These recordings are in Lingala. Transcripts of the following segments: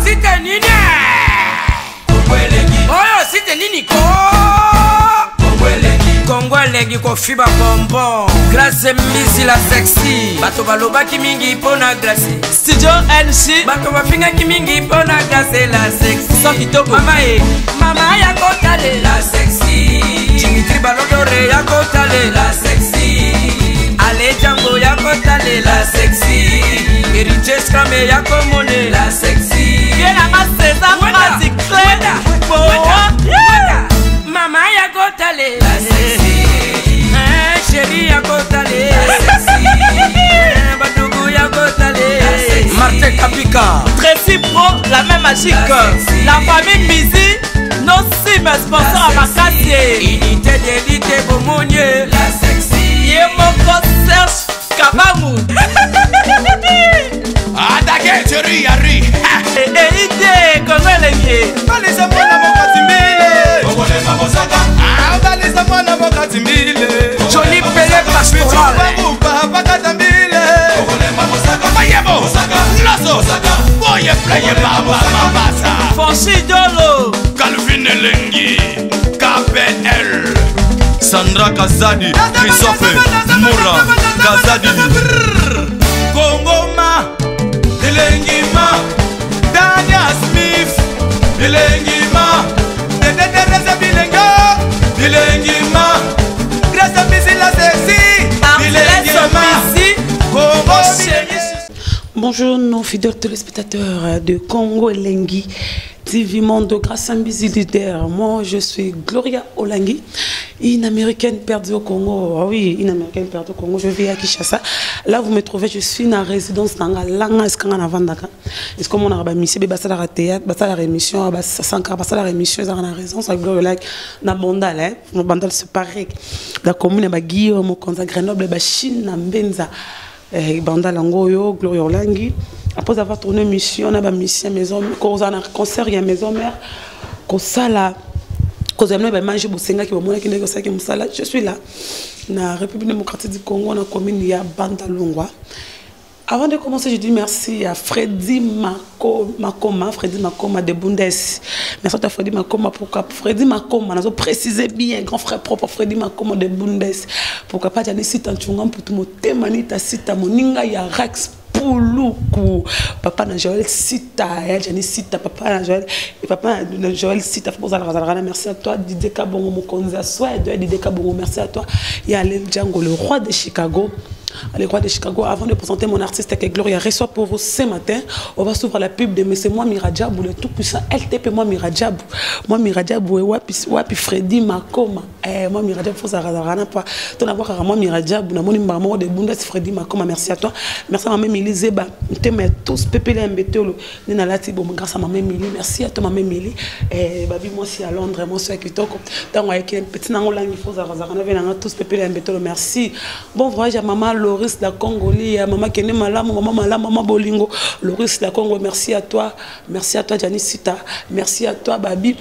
site nini oyo site nini ko Kongolegi ko fiba bonbon Grâce Mbisi la sexy bato balobaki mingi pona glace Studio NC bato bafingaki mingi pona glace la sexy so kitoko mama ya kotale la sexy Dimitri Balodore ya kotale la sexy Ale Django ya kotale la sexy Heritage Scramé ya komone la sexy Yena ma César Magic Mama ya kotale la sexy Chérie ya kotale la sexy Batougou ya kotale la sexy Martin Kapika Tracy Pro, la même magique la famille Mizi, nos sim sponsors à Makassie Unité d'élite Bomonier la sexy Yemoko Serge Kabamu Attaquez, chérie, Harry Eide, Kongolegi Balisa mwana mokati mbile Kongole mamosaka Balisa mwana mokati mbile Johnny Pelé Pastoral Chupa bakata mbile Kongole mamosaka Mayebo Loso Boye playe baba mabasa Fonchi Dolo Calvin Elengi KPL Sandra Kazadi Christophe Moura Kazadi Kongoma Elengima Dania Smith Elengima Teresa Bilenga Elengima Grâce Mbisi la sexy Elengima Kongo Bonjour nos fidèles téléspectateurs de Congo Elengi TV Monde grâce à Mbisi leader. Moi je suis Gloria Olangi, une américaine perdue au Congo. Ah oui, une américaine perdue au Congo. Je vis à Kinshasa. Là vous me trouvez, je suis dans la résidence dans la langue escangana vandaka. Est-ce que mon arabe mission basa la théâtre, basa la émission, basa sankar, basa la émission dans la résidence avec Gloria Olangi na Bandal hein. Mon Bandal c'est pareil. La commune ba Guillaume Konza Grenoble ba Chine na Mbenza. Bandal Angoyo Gloria Olangi. Après avoir tourné mission, on a une mission maison, quand on a un concert, il y a maison mère, quand ça là, quand on a mangé Boussenga qui va mourir qui négocie qui moussa là, je suis là, na République démocratique du Congo, on a commune il y a Bandalungwa. Avant de commencer, je dis merci à Freddy Makoma de Bundes. Merci à Freddy Makoma pourquoi Freddy Makoma, nous avons précisé bien, grand frère propre Freddy Makoma de Bundes. Pourquoi pas Jani Sita Nchungam pour tout mon témanita Sita Moninga ya Rex Pouloukou. Papa na Joël Sita, Jani Sita, papa na Joël et papa na Joël Sita. Merci à toi Didier Kabongo Mokonza Swed, Didier Kabongo, merci à toi. Il y a Alain Django, le roi de Chicago. Les rois de Chicago, avant de présenter mon artiste avec Gloria, reçoit pour vous ce matin. On va s'ouvrir la pub de Monsieur Moi Miradjabou, le tout puissant LTP Moi Miradjabou. Moi Miradjabou et Wapi Freddy Makoma. Moi Miradjabou, faut ça rana pas. Ton avoir à Moi Miradjabou, na moni maman de Bundes Freddy Makoma. Merci à toi. Merci à ma mère Mili Zeba. T'aimes tous pépélé mbetolo. Nina lati bon grâce à ma mère Mili. Merci à toi ma mère Mili. Babi moi aussi à Londres, moi aussi à Kitoko. Tant on a un petit nangolang il faut ça rana venir tous pépélé mbetolo. Merci. Bon voyage à maman Loris la Congoli, maman Kene Malam, maman Bolingo, Loris la Congo, merci à toi Jani Sita, merci à toi Babi.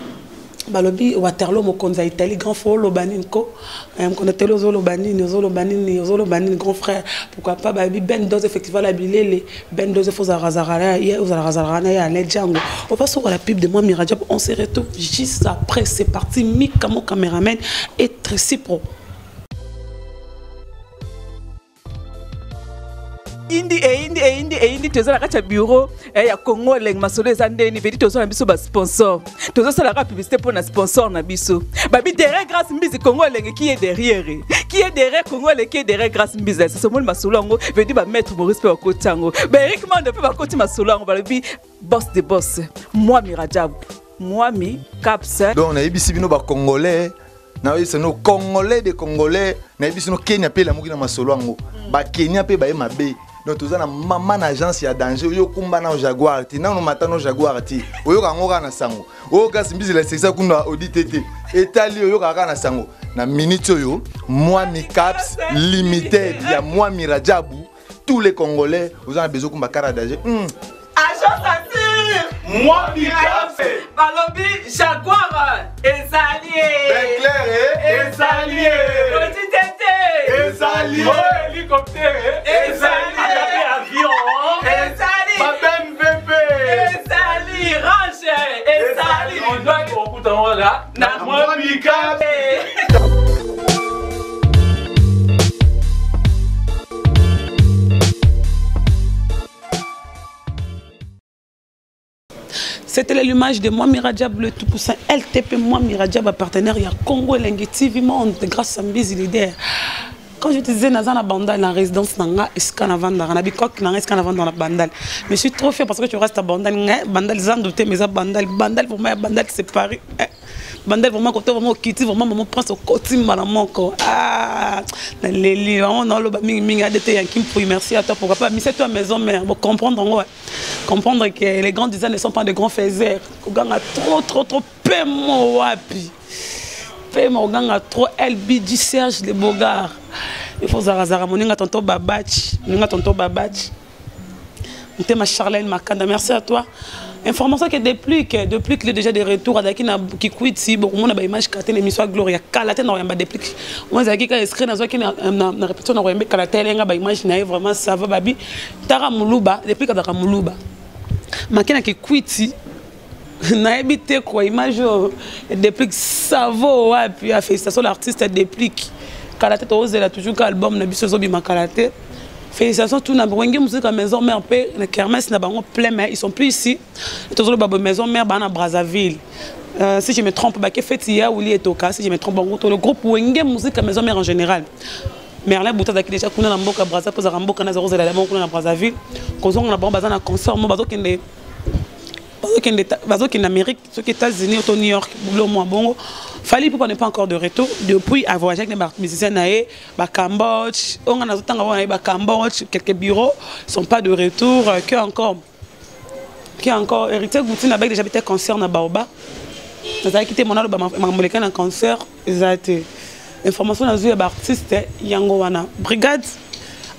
Balobi Waterloo Mokonza Italie grand frère Lobaninko connaît Lobanini grand frère pourquoi pas Babi Ben Dose effectivement la bilele Ben Dose faut Zarazara hier aux Zarazara ya Alain Django on va sur la pub de Moi Miradjabou on se retrouve juste après c'est parti Mika mon caméraman et Tracy Pro. Indi tozo la kacha bureau ya Congo leng masolo ezandeni vedi tozo na biso ba sponsor tozo sala ka publicité pour na sponsor na biso babi derrière grâce Mbisi Congo leng qui est derrière Congo leng qui est derrière grâce Mbisi c'est ce monde masolo ngo vedi ba mettre Maurice pe okotango ba Eric Mande pe ba koti masolo ngo babi boss de boss Moi Miradjabou moi mi capsa donc na yebisi bino ba congolais na yebisi no congolais de congolais na yebisi no Kenya pe la muki na masolo ngo ba Kenya pe ba mabe. Donc tout ça na maman agence ya danger yo kumba na Jaguar ti na no matano Jaguar ti oyo kangoka na sango oyo kasi Mbisi la sexa kuna auditete etali oyo kaka na sango na minute oyo Moi mi caps limited ya Moi Miradjabou tous les Congolais vous avez besoin kumba kara danger agence assure Moi mi caps balobi Jaguar ezalié ben clair ezalié auditete ezalié hélicoptère ezalié avion ezalié Babem VP ezalié Naza na Mwabika. C'était l'allumage de Mwami Rajab, le tout-puissant LTP Mwami Rajab, partenaire, il y a Congo Elengi TV Monde, grâce à Mbizi Leader. Quand je te disais, dans la bandale, la résidence, Nanga, Escanavanda, Ranabi Kok, Nanga, Escanavanda dans la bandale. Mais je suis trop fier parce que tu restes à bandale, bandale, sans douter, mais à bandale, bandale, pour moi, bandale séparée. Bandel vraiment côté vraiment quitter vraiment maman prend son côté maman quoi ah les on a le mingi a d'été yankim pour merci à toi pourquoi pas mais c'est toi maison mère pour comprendre que les grands designers ne sont pas de grands faiseurs ganga trop paiement wapi paiement ganga trop LBG Serge les Bogards il faut zarazara moninga tonto babach ma Charlène Makanda merci à toi. Information que depuis qu'il est déjà de retour à qui quitte si beaucoup monde a ba image katé l'émission Gloria Kalate na yamba depuis moi za ki ka inscrit na zo ki na répétition na yamba Kalate lenga ba image na vraiment ça va babi tara muluba depuis ka ka muluba makina qui quitte si na habité quoi image depuis ça va puis a félicitations l'artiste depuis Kalate to ozela toujours qu'album na biso zo bi Kalate. Félicitations tout n'importe musique à maison mère paix le kermesse n'a pas plein mais ils sont plus ici toujours le maison mère à Brazzaville si je me trompe bah que fait hier ou est au cas si je me trompe le groupe Wenge musique à maison mère en général Merlin Bouta qui déjà connaît dans Mboka Brazzaville pour Zarambo kana zero zela dans Brazzaville quand on a bon bazan un concert moi bazo qui en Amérique ceux qui États-Unis au New York boulot moi bon Fali pour n'est pas encore de retour depuis à voyager avec les musiciens naé ba Cambodge on a autant avoir ba Cambodge quelques bureaux sont pas de retour que encore hérité Goutine avec déjà été concert na Baoba ça a quitté mon alo ba moleka na concert exact information na zu ba artiste yango wana brigade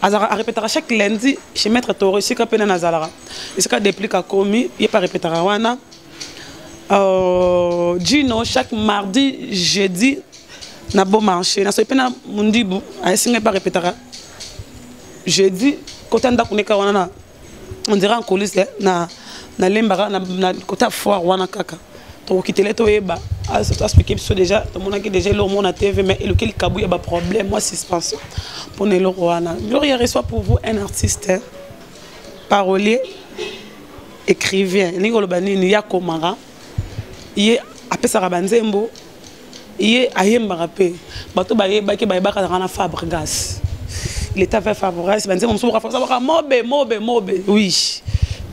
a répéter chaque lundi chez maître Toro ici kapena na Zalara et ce qu'a déplique à commis il pas répéter wana Gino chaque mardi jeudi na bon marché na so pena mundibu a singa pas répéter jeudi côté nda kuneka wana on dirait en coulisses na lembara na côté foire wana kaka to kitele to eba a se expliquer sur déjà tout monde qui déjà le monde na TV mais le quel kabou y a pas problème moi suspension pour ne le wana Gloria reçoit pour vous un artiste parolier écrivain Nikolo Banini Yakomara il est après ça rabanzembo il est ayemba rapé bato baye baki baye baka na Fabregas l'état fait Fabregas banzembo so rafa ça mobe oui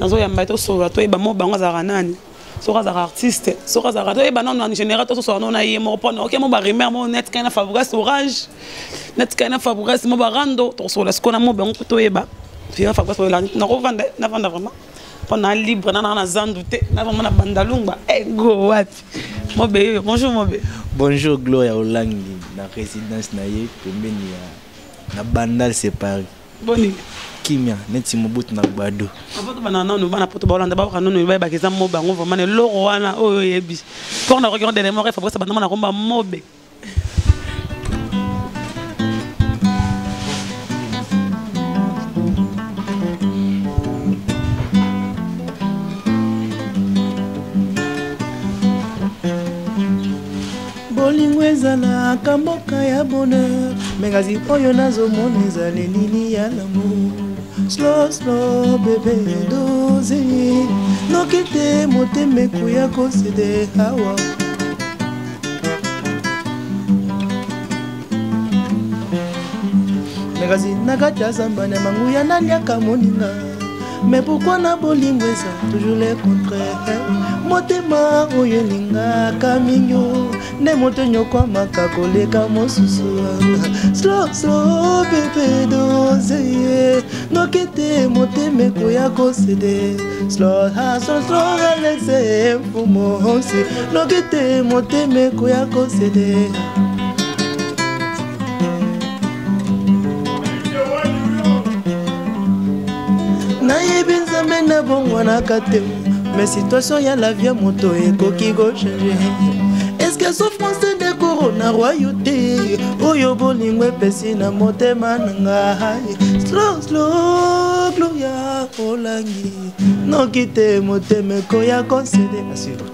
nazo yamba to so bato e ba mobe ngo za ranani so za artiste so za rato e ba non en général to so na yemo pona OK mo ba rimer mo net kana Fabregas orange net kana Fabregas mo ba rando to so la skona mobe ngo to e ba fi Fabregas la na revendre na vendre vraiment pendant libre na zandouté na vraiment na bandalungba ego wapi mobe bonjour mobe bonjour Gloria Olangi na résidence na ye pembeni na bandal séparé boni kimia neti mobutu na gbado apoto banana no bana poto balanda ba kanonu ba bakeza mobe ngo vraiment le rwana oyo yebi pour na regarder les morts Fabrice banana na komba mobe bolingo ezalaka mboka ya bonheur mengazi oyo nazomona ezali nini ya l'amour slow bébé doze noki te motema ekoya kosede awa mengazi na kati ya zamba na manguya naliaka moninga mais pourquoi na bolingo eza toujours le contraire motema oyo elingaka minyo nde moto nyokwamaka koleka mosusu slow bébé doze noki te motema ekoya kosede slow relaxe fumosi noki te motema ekoya kosede nayebi nzambe na bongwanaka te mais situation ya la vie moto ekoki kochange est-ce que souffrance de corona royauté oyo bolingo epesi na motema na ngai slow Gloria Olangi noki te motema ekoya kosede assure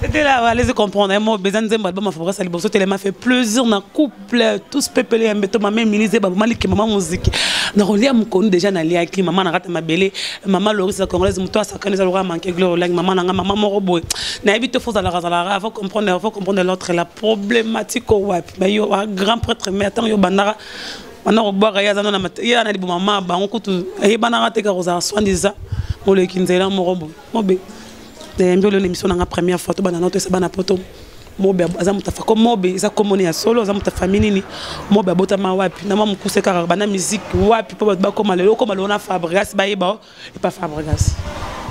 C'était là, allez-y comprendre. Moi, besoin de dire, album Fabrice Aliboso, il m'a fait plaisir dans le couple, tous peuplés, ma mère ministre, maman qui maman musique. Dans le lien, je connais déjà dans le lien, maman n'a pas ma belle, maman Loris la congolaise, moi, ça connaît ça manqué gloire, maman n'a maman morobo. N'habite faut à la faut comprendre l'autre la problématique au web. Mais yo un grand prêtre mais attends yo bandara. On a boire ya zana na ya na libu maman ba on kutu e banara te ka rosa soiniza. Mo le kinzela morobo. Mobe. Ndembele l'émission na première fois to banana to se bana poto. Mobe azamuta fa comme mobe za komoni ya solo azamuta famille ni mobe abota ma wapi na mamu kuseka bana musique wapi po ba comme le comme le na Fabregas ba yeba et pas Fabregas.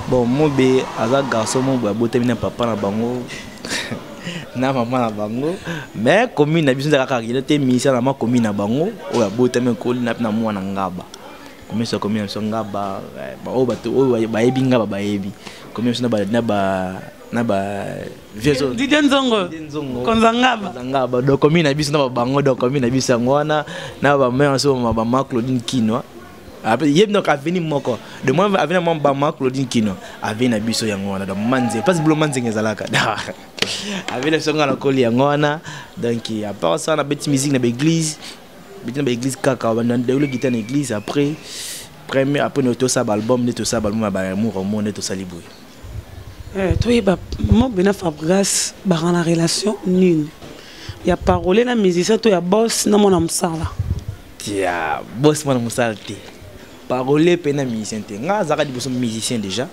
Bon mobe aza garçon mobe abota mina papa na bango na maman na bango mais commune na biso kaka il était ministère na ma commune na bango o abota me ko na mwana ngaba comme ça commune so ngaba ba o bato o ba yebi ngaba ba yebi comme ça na ba vieso Didier Nzongo konzangaba ngaba do commune na biso na bango do commune na biso ngwana na ba mère so ba ma Claudine Kino après yeb donc avenir moko de moi avenir mon ba ma Claudine Kino avenir na biso ya ngwana do manze pas blo manze ngezalaka avenir so ngala koli ya ngwana donc à part ça na petite musique na l'église kaka on a déroulé guitare na église après nous tout ça album tout ça album ba amour monde tout ça liboué toi ba mo bena Fabregas ba la relation nul ya parole na musicien to ya boss na mona musala tia boss mona musala te parole pe na musicien te nga zaka di bosso musicien déjà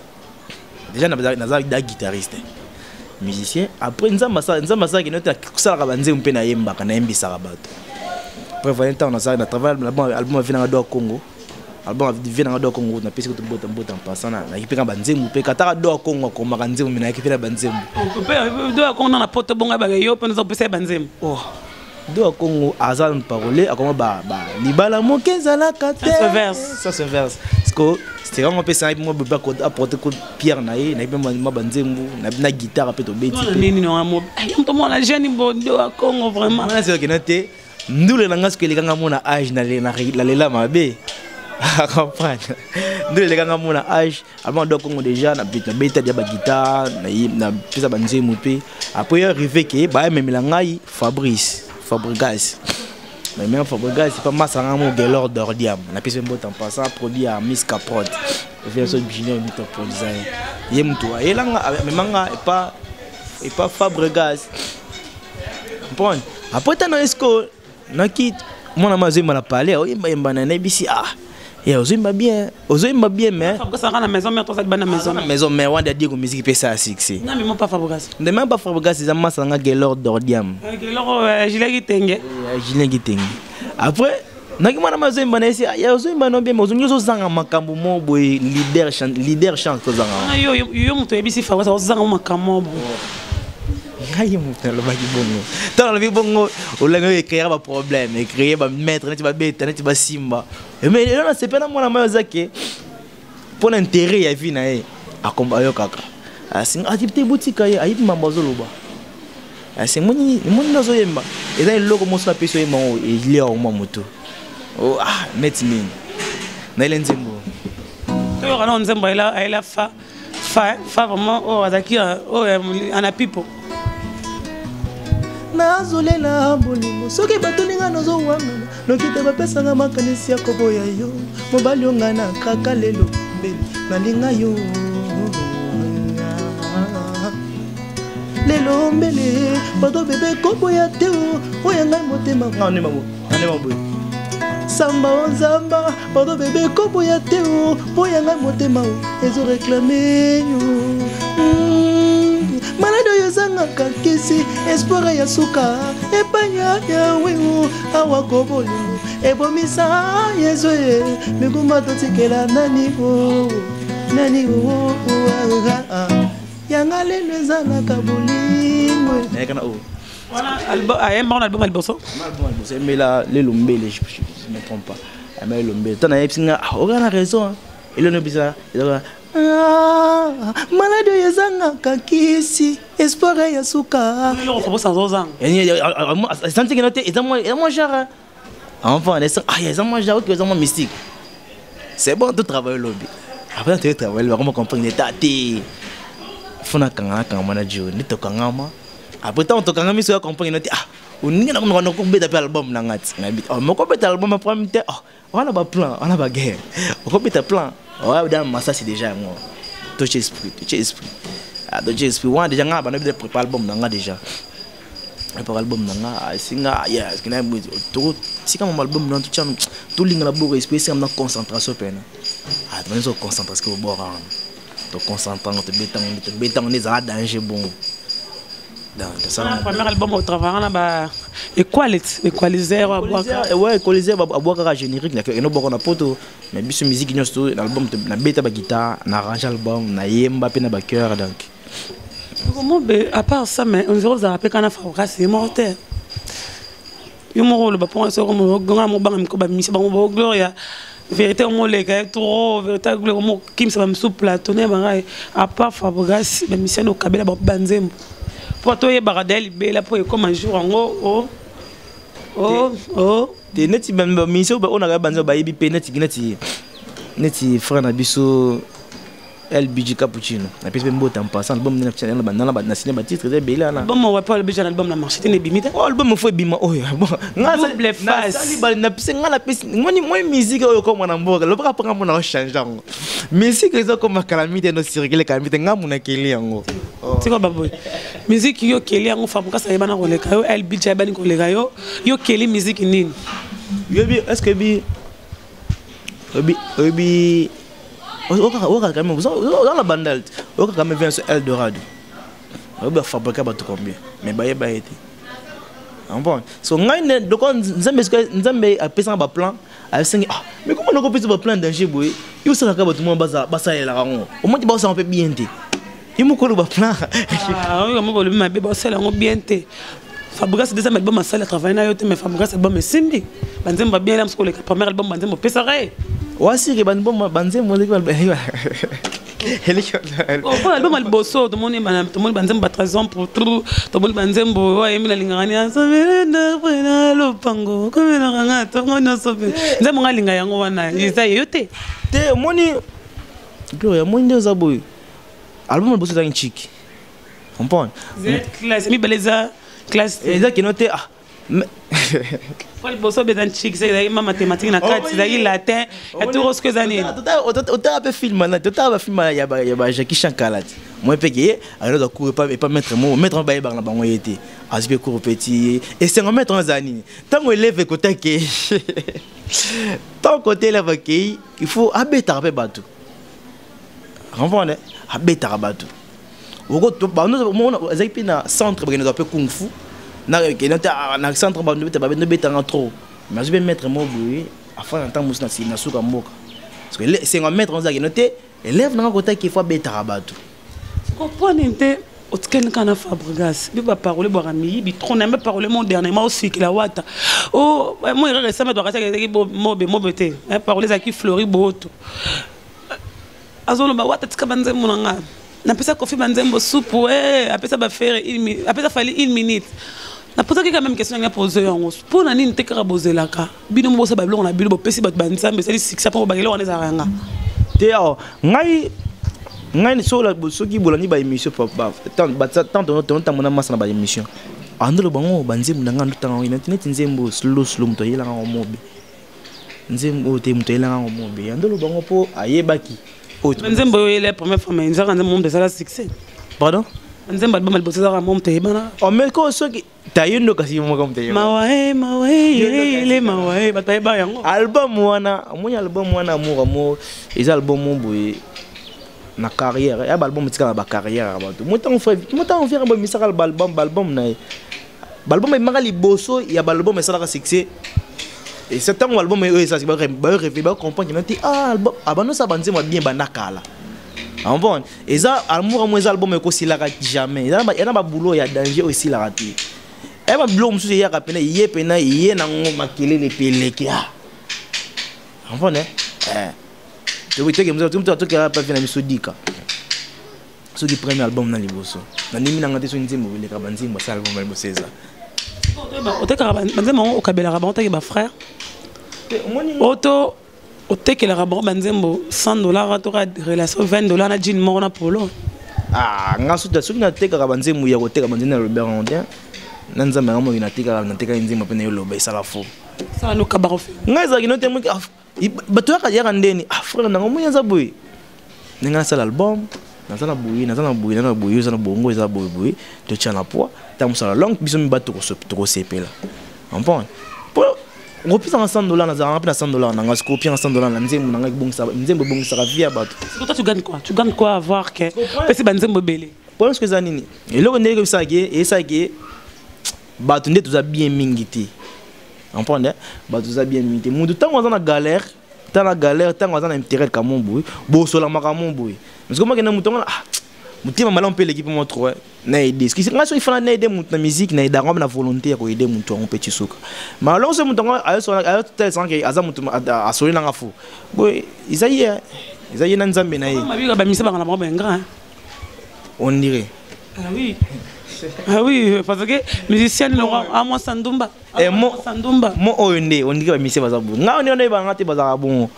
na za guitariste musicien après nzamba sa ki nota kusala ba nzembe pe na yemba na yembisa bato après 20 ans na travail album vient na do Congo album vient na do Congo na pesi ko bota en passant na kipeka ba nzembe pe kataka do Congo ko maka nzembe na kipela ba nzembe pe do Congo na poto bonga ba yo pe na pesa ba nzembe oh do Congo azan parole akoma ba libala mokezala kate ça se verse parce que c'était vraiment peu ça moi be ko apporter ko pierre na ye na ma banzembu na guitare pe to beti nini no amo to mo la jeune bo do Congo vraiment na c'est que noté ndule na ngasko le kanga mona âge na lela mabe comprendre ndule le kanga mona âge avant do Congo déjà na beta dia ba guitare na pesa banzembu pe après arrivé que ba même la ngai Fabregas mais même Fabregas c'est pas massanga mo gelor d'ordiam na pesa mbota en passant produit à Miss Caprod version Junior Mito pour design yemtu elanga memanga et pas Fabregas bon après tant esco na kit mona mazema la parler o yemba na nebisi et ozimba bien mais Fabregas na maison mais toi ça na maison mais wanda dire musique pesa à succès non mais pas Fabregas de même pas Fabregas c'est massanga gelor d'ordiam gelor Gilengitenge après naki mwana mazemba na esi ya ozemba no bien ozonyo zo zanga makambo mo boy leader chant ko zanga yo muto ebisi Fabregas ozanga makambo bo ngai muto lo baki bongo tant la bongo o la ngai créer ba problème et créer ba mettre neti ba beta neti ba simba mais là c'est pas na mwana mazake pour l'intérêt ya vie na e akomba yo kaka asin activité boutique ya ayip mambazo loba c'est moni nazo yemba et là loko mo sa peso yemba o il y a au moto oh metini na ile nzembo to yo kana nzembo ila fa vraiment oh azaki oh ana pipo nazolela bolingo soki batoninga nozowanga nokite bapesanga makanisi ya koboya yo mobali onga na kaka lelo mbeli nalinga yo lelo mbele bato bebe koboya te oya ngai motema samba onzamba bato bebe koboya te oya ngai motema ezo reklame yo malade oyo ezangaka kisi espoir ya suka epanya yawe awa kobolingo ebomisa yezo ye mikuma totikela nani yanga lelo ezalaka bolingo album Aliboso mais là le lombele je me trompe pas mais le lombele tana yepsinga on a raison il ne bisa malade oyo ezangaka kisi espoir ya suka santi que noté moi genre enfant ils ont moi genre que ils ont mystique c'est bon de travailler lobby après tu travailles comment comprendre les dates fona kanga mana jo ni to kanga ma après tant to kanga mi so comprendre noti ah oninga na ko beta pe album na ngati na bit oh moko beta album premier te oh on a ba plan on a ba guerre on beta plan ouais dans massa c'est déjà moi to esprit ah to esprit on déjà ngaba na beta préparer album na nga déjà préparer album na nga singa yes kina to si comme album na to chanu to linga la bogo esprit c'est na concentration pena ah tu so concentration ko bo ran to concentrant te betang les a danger bon dans ça premier album au travail là ba equalizer ouais equalizer ba boka générique na no boko na poto mais biso musique nyosto l'album na beta ba guitare na arrange album na yemba pe na ba cœur donc comment à part ça mais on zéro za pe kana fa c'est mortel yo mo le ba pour ça comme grand mo bang ko ba mi ba mo gloria vérité mo le ka trop véritable mo kim ça me souple platonné ba à part Fabregas ba mission au kabela ba banzembo pour toi baradel bela pour comme un jour en de neti ba mission ba on a banzo ba yibi pe neti frère na biso El Biji Cappuccino na pese mbo tam passant album na channel na cinéma titre de bela na bon moi pas le Biji album na marché ne bimita album fo bima oh bon nga double face sali ba na pese nga la pese ngoni moi musique oyo comme na mboka le pas prendre na changer ngo musique eso comme calamité no circuler calamité nga muna keli yango c'est quoi baboy musique yo keli yango fa muka sa yebana ko leka yo El Biji ba ni ko leka yo keli musique nini yo bi est-ce que bi quand même dans la bande quand même vient sur Eldorado on va fabriquer bateau combien mais ba été bon so ngai donc nzambe a pesa ba plan a singi ah mais comment on pesa ba plan danger boy yo ça ka bateau mo basa la rango au moins ba ça on peut bien té il mo ko ba plan ah oui mo ko le mabe ba ça la ngo bien té Fabregas c'est déjà album à salle travail na yo té mais Fabregas album simbi banzemba bien là parce que le premier album banzemba pesa ré wasi ke banzembo le oh album al bosso to moni banzemba 13 ans pour tout to moni banzembo wa yemi la lingani asabela na bana lo pango comme na nganga to ngona sobe nzembo ngalinga yango wana isa yote te moni gloria moni ndoza boy album al bosso za chic comprendre classe mi beleza classe exact noté ah Paul Bosso bedan chic c'est ma mathématique na 4 c'est latin et tout ce que ça n'est autant un film là autant un film ya ba Jackie Chankalat moi payé alors de courir pas mettre un bail na bango été asbe court petit et c'est mettre en zani tant élève côté que tant côté élève qui il faut abeta pe batou comprendre abeta batou oko to ba no ezaki na centre ba no pe kung fu na centre ba no beta trop mais je vais mettre mon bruit afin d'entendre musna si na suka mboka parce que c'est un mettre en zaki noté élève na côté qui faut beta batou comprendre te otken kana Fabregas bi ba parole bo rami bi trop na me parole mon dernièrement aussi que la wata oh moi il reste me doit rester mobe te parole zaki flori boto azolo ba wata tika banzembo nanga na pesa kofi banzembo soupe apesa ba faire apesa fali 1 minute na pose quand même question nga poser yango pour na nini te ka poser la ka bino mo bosa ba biloko na bino bo pesi bat banzambe c'est succès pour ba biloko na zaranga te ngai so la soki bolani ba émission papa tant de mona masa na ba émission andelo bango banzembo nanga ndutanga internet nzembo slow mto yela nga mobe nzembo te mto yela nga mobe andelo bango po ayebaki nzembo yo yela première fois mais nzaka nzembo de ça succès pardon nzembo ba mal bosa ka mom te bana o mais ko soki tayendo kasi mo comme te mawae le mawae batay ba yango album wana mo les albums boy na carrière ya album tika na ba carrière bato motan faire ba misaka album na album ma ngali boso ya album ça la succès et c'est un album ça ba rêver ba comprendre que album abano ça banze moi bien banakala en bon et ça amour moi album ko si la jamais ya na ba boulot ya danger aussi la raté et ba boulot musu ya kapena yé pena yé na makele le peleke en bon tu vois que nous avons tout qui a pas fait la misodika ce qui premier album na liboso na nimi na ngate so nzimbo le ka banzimbo ça album ba César o te ka banzembo o kabela ka ba ba frère auto o te ke la ba banzembo $100 to relation $20 na jean mort na polo Ah, ngasuta soki na teka ka banzemu ya koteka banzemu le Berondien. Nanza mama ina teka na teka nzemu pe na yoloba isala fo. Ça no kabaro fe. Ngaza kino temo bato ya ndeni. Ah frère na ngomu yaza boy. Ninga sala album. Nazana boy, nazana bongo eza boy. To tchana poa. Tamu sala long biso mi bato ko sepela. Comprendre? Pour on peut en $100 nazana pe na $100 na ngasko pi en $100 na nzemu na ngibongisa nzembo bongisa ka via bato. Toi tu gagnes quoi? Tu gagnes quoi à voir que pesi banzembo belé. Pour ce que ça nini. Et là on est comme ça qui bato nde tuza bien mingiti. Comprendre? Bato tuza bien mingiti. Mundu tango za na galère, tango za na intérêt ka mon boy, bo sola maka mon boy. Parce que moi que na mutonga ah mutima mala on peut l'équipe moi trop na aider. Ce qui ngaso il faut na aider mutu na musique na aider na volonté ko aider mutu on petit soka. Mais alors ce mutonga ayo tel sans que aza mutu a soli na ngafu. Boy, isaye na nzambe na ye. Mabika ba misa bangala ba ngra. On dirait. Ah oui. Ah oui, parce que musicien le à moi Sandumba. Et moi Sandumba. Moi on dirait ba misa baza bon. Nga on ba ngati baza bon.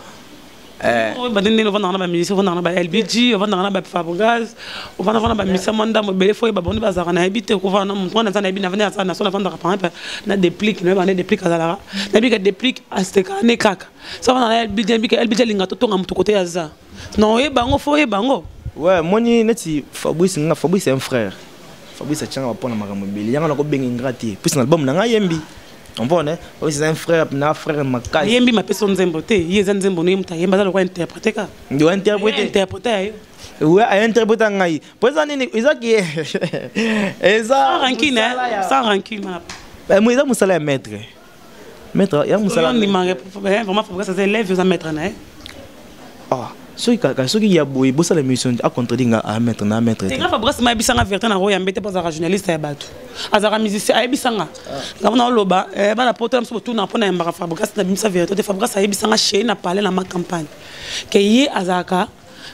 Ba dinde le vendre na ba musicien vendre na ba LBG, vendre na ba Fabregas, vendre na ba musicien manda mo bele foi ba boni baza na habiter ko vendre mo na sana bina venir na sona vendre par exemple na déplique na ba déplique azala. Na bi ka déplique asteka ne kaka. Ça va na LBG linga to tonga mutu côté aza. Non e bango fo e bango. Ouais, moi ni neti Fabrice c'est un frère. Fabrice a tchanga pona makambo beli. Yanga na ko bengi ngati. Puis na album na nga yembi. On peut né? Fabrice c'est un frère na frère makai. Yembi ma personne nzembo te. Yeza nzembo no yemta yemba za ko interpréter ka. Ndio interpréter. Ouais, a interpréter ngai. Pour ça nini izaki. Eza rancune, sans rancune. Ben moi eza musala maître. Maître, ya musala. On ni mangé vraiment Fabrice c'est élève za maître na. Ah. Soki ya boy bossa la mission a contredire à mettre na mettre. C'est grave Fabrice ma bisanga verté na roya mbete pour journaliste ya bato. Azara musicien a bisanga. Ngabona loba ba la porte mso tout na pona mbaka Fabrice na bimisa verté Fabrice a bisanga chez na parler na ma campagne. Que yi azaka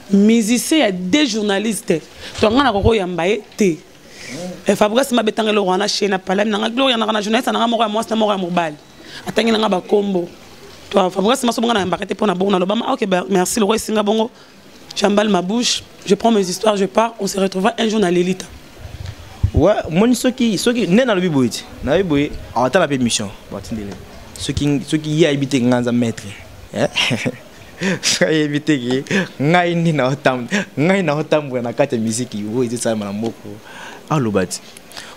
musicien ya des journalistes. To ngana ko roya mbaye te. Et Fabrice ma betanga lo wana chez na parler na gloria na journaliste na mo moi na mo mobile. Atangi na ba kombo. Fabrice Masso Bongana embarqué pour na bon Alabama. OK, ben merci le roi Singa Bongo. J'emballe ma bouche, je prends mes histoires, je pars, on se retrouvera un jour dans l'élite. Ouais, moi ceux qui né dans le biboït. Na biboït, on attend la permission. Ceux qui y habitent nganza maître. Ceux qui habitent ngai ni na otam na kata musique yo ezisa na moko. Allo bati.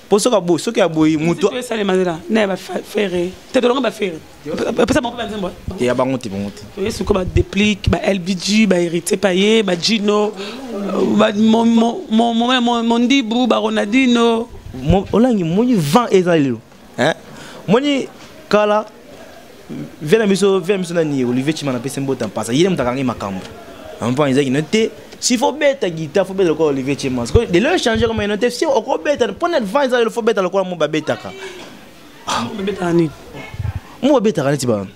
Pour ce qui a boy muto ça les mazela ne ba faire te to ba faire peut-être mon pas nzembo ya bangote oui ce ko ba déplique ba LBG ba hérité payé ba Gino ba mon dibu ba Ronaldinho olangi moni 20 ezalelo hein moni kala vela miso na ni Olivier Chimana pese mbota pasa yile mutakangi makambo ampa izaki note. S'il faut mettre guitare, faut mettre le corps Olivier Chimans. De leur changer comme une note. Si on peut mettre, prenez le vent, il faut mettre le corps mon babé taka. Mon babé tani. Mon babé taka ni tiba.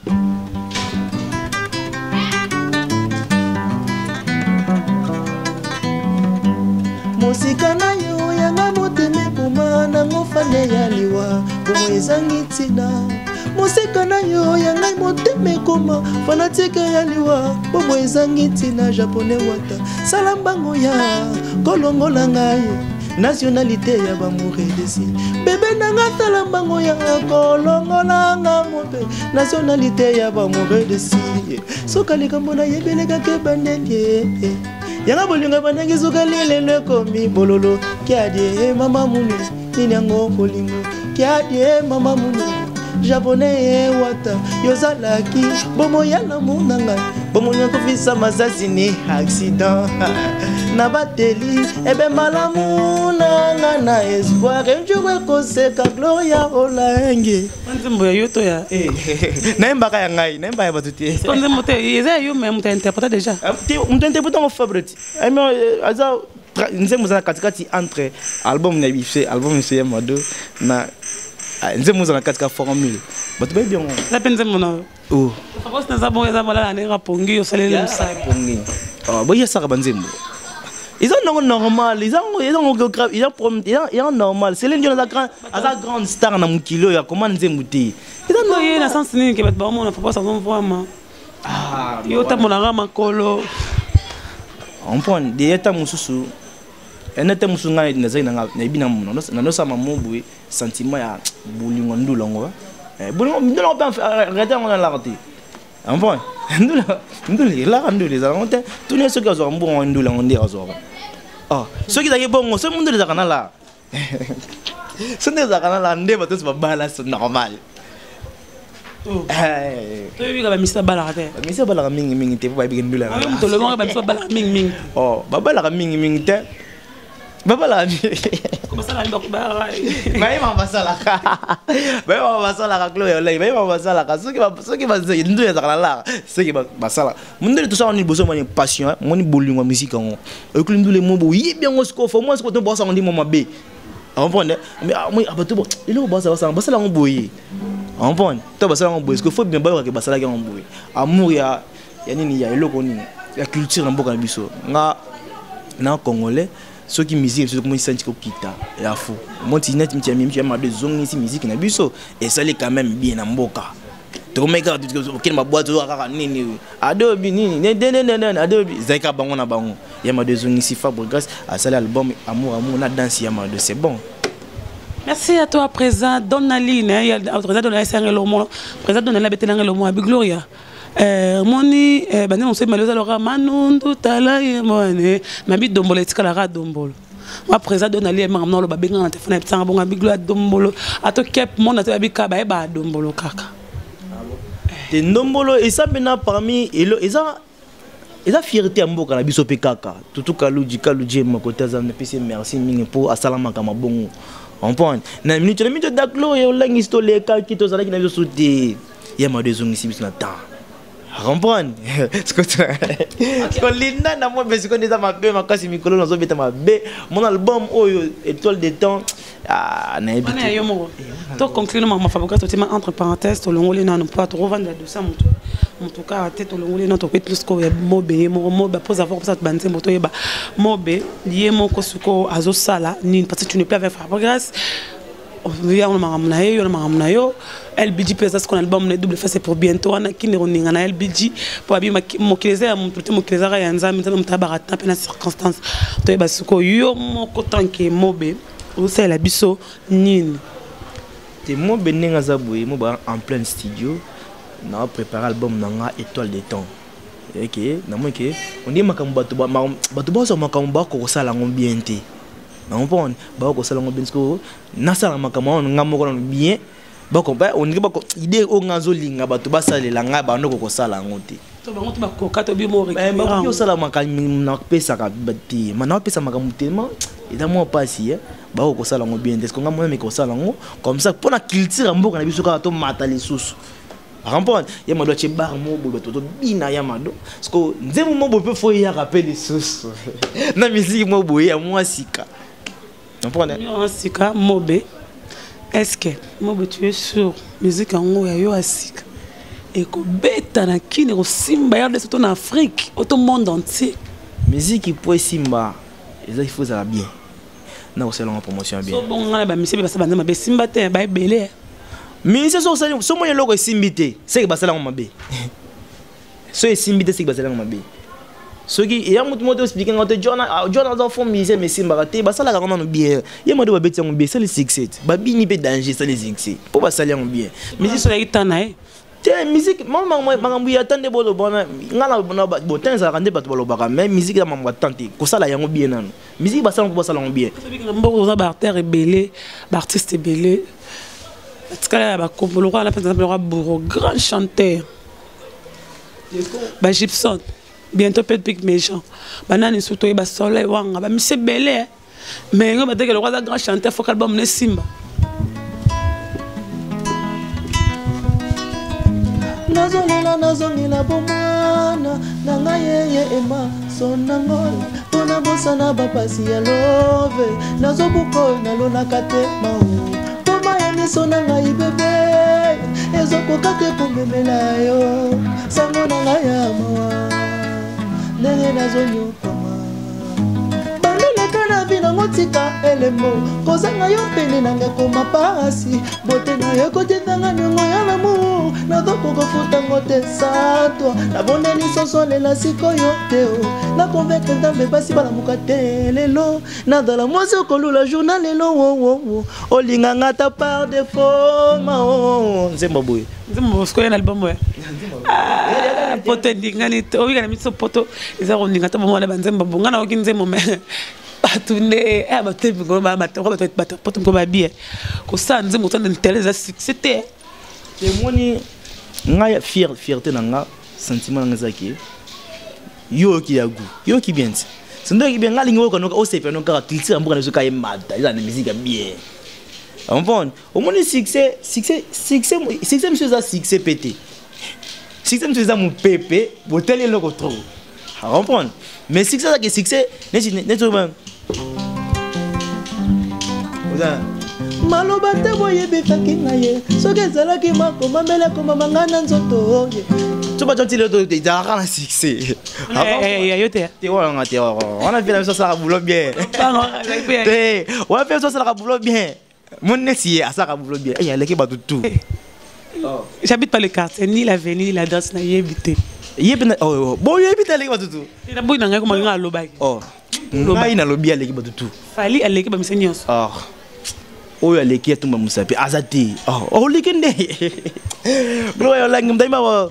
Musika na yo yanga moteme puma na ngofane ya liwa bomwezangi tina. Musika na yo yanga moteme koma fanatique ya liwa bomwezangi tina japonais wata salambango ya kolongola ngai nationalité ya bamoure desi bebe nanga talambango ya kolongola nga mobe nationalité ya bamoure desi soka likambo na yebeleka ke bandenge yanga bolinga banangi soka lelele komi bololo kiadie mama munu nini yango bolingo kiadie mama munu japonais wata yozalaki bomo yana munanga bomo nyako fisa masasi ni accident na bateli ebe malamu nanga na espoir njoko koseka gloria olenge nzembo ya yoto ya na mbaka ya ngai na mbaka ya batuti nzembo te yeza yo même tu interprète déjà on interprète en favorite aza nzembo za katikati entre album na bifse album c'est mado na nzembo za katika formule batu ba bien la peine nzembo na oh Fabrice na zabo ya zabo la na pongi yo salele musa pongi boya saka banzembo ils ont normal ils ont normal c'est l'un de grande star na mukilo ya comment nzembo te ils ont no na sens ni ke bat ba mo na Fabrice ça vraiment yo ta mona makolo on prend des états mususu nete musunga nazai na bina muno na sama mobwe sentiment ya bolingo ndulongo bolingo ndulongo pa arrêter on la raté enfin ndule za ngonte tout ne ce que zo mbongo ndulongo ndira zo ah ceux qui zaki bongo ce monde les akana la ce ne zakana la ndeba tous babala c'est normal to yebi ka ba misa bala kate misa bala mingi te ba bi ndula to le mo ba misa bala mingi oh babala mingi te babala comme ça la ndoko ba ba ima basala ka ba ima basala ka klo yo ba ima basala ka soki ba ndu ya zakala la soki ba basala mundu to sa on boso moni passion moni bolingo musique ngo e kuli ndule mo bo yi bien ngo sko fo mo sko to bosa ngo ndi mo mabe on pone mais moi abatu bo ile basala ngo boyi on pone to basala ngo boyi parce que faut bien ba ka basala ngo boyi amour ya nini ya eloko nini ya culture na mboka na biso nga na congolais ceux qui musique ceux qui sentent ko kita ya fou moi ti net mi ti ma de zongi si musique na biso et ça les quand même bien na mboka to meka to ma boîte to kaka nini adobe nini adobe zaika bango na bango ya ma de zongi si Fabre grâce à ça l'album amour na danse ya ma de c'est bon. Merci à toi président Donaline il y a président Donaline Sangelomo président Donaline Betelangelomo Abi Gloria moni bande on sait malheureusement alors manundu talaye mone mabi dombolo etikala ra dombolo ma président Donali mamna lo babenga na téléphone ya tsanga bonga biglo dombolo ato kep mona te babika ba dombolo kaka te ndombolo et ça maintenant parmi eza fierté mboka na biso pe kaka tutu kaluji makota za na pese merci mingi pour asalama kama bongo on point na minute daklo yo langi sto le ka kito za na biso te ya ma deux ongi simis na temps comprendre ce que linda na moi parce que déjà ma be makasi mikolo na zo beta ma be mon album oyo étoile de temps na ebi to conclure ma Fabre to tema entre parenthèses to longoli na no pas trop vendre de ça en tout cas tête to longoli na to plus ko mo ba pose avoir ça banze moto yeba mobe lié mo ko suko azo sala ni parce que tu ne peux avec Fabre grâce LBG pesa ce qu'on album ne double face pour bientôt on a qui ne na LBG pour abi mo kileza mo tout mo kileza ya nzambe nzambe mtabarata pe na circonstance to ba suko yo mo ko tanke mobe o c'est la biso nini te mobe ninga zaboué mo ba en plein studio na préparer album nanga étoile de temps OK na mo ke on dit makambo batu ba so makambo ko sala bien te on pon ba ko sala bien ko na sala makambo ngamo ko bien ba ko ba on ngi ba ko idée o ngazo linga batu ba salela nga ba ndoko ko sala ngote to ba ngoto ba ko kato bi mo récupérer ba yo sala makambo na pesa ka bati mana pesa makambo tellement et moi passi ba ko sala ngo bien est-ce que ngamo me ko sala ngo comme ça pour la culture mboka na biso ka to mata lisusu rampon ya mado che bar mo bo to bina ya mado parce que nzemu mo bo pe fo ya rappel lisusu na musique mo bo ya moi sika on sika mobe est-ce que mobe tu es sûr musique en ya yo asika et ko beta na kini ko simba ya de surtout en Afrique au monde entier musique pour simba il faut ça bien na ko selon promotion bien so bon ngala ba musique ba sabana ba simba te ba belé mais c'est so mo yelo ko simbité c'est que ba sala mabe so e simbité c'est que ba sala mabe so qui ya mutu moto expliquer ngoto John za fond musicien mais simba te ba sala ka ngona bien ya moto ba beti ngo bien c'est le succès ba bini pe danger c'est les succès pour ba sala ngo bien musique so ya kitana te musique maman makambu ya tande bolo bona ngala bona bo tenza kande bato bolo baka mais musique ya maman tante ko sala yango bien nano musique ba sala ko sala ngo bien mbo za ba artiste belé ba artiste belé Tkala ba kompolo kwa la pesa ba bourro grand chanteur ba Gibson bientôt peut pic méchant banani surtout ba soleil wanga ba monsieur belé mais ngo ba teke le grand chanteur faut album ne simba nazongela bomana nanga yeye ema sonangola pona bosana bapasi ya love nazobuko nalonaka te mau poma ya miso nanga ibebe ezokoka te komemela yo sango nanga ya mawa ndenge nazonyokama baleleka na vi nango tika elembo kozanga yo pene nanga koma pasi bote na yo kotindanga nyongo ya lamour nazokokofuta ngo te satwa nabondeli sosolela sikoyo te nakonvaincre nzambe basi balamuka te lelo nazala mwasi okolula journal lelo olinganga ta par défaut mao nzembo boye nzembo sikoyo na album we poto ndingani oyika na miso poto eza koninga ta bomona banzembo bonga na oki nzembo me batunde batembi ngo bato poto ngo babie ko sa nzembo tande nteleza succès te moni nga fierté nanga sentiment nga zaki yo ki yagu yo ki bien sindo ki bien ngalingi woko no osepe no ka culture mbuka na zuka yemada eza na musique bien on pon au moni succès monsieur za succès pété succès monsieur za mon pépé botel le ko trop on pon mais succès ça que succès ne to ben maloba te boyebisaki na ye soki ezalaki makoma mbele akomama ngai na nzoto oye soba totile ezalaka na succès yo te te wanga te wana vila miso asalaka boulot bien te wana vila miso asalaka boulot bien monesi ye asalaka boulot bien aleki bato tout j'habite pas le quartier ni l'avenue ni l'adresse na yebi te bon yebi te aleki bato tout boyi na ngai koma ngai alobaki ngai nalobi aleki bato tout fali aleki bamisa nyonso oyo aleki atumba musapi aza te oleki nde bro olangi mdai mawa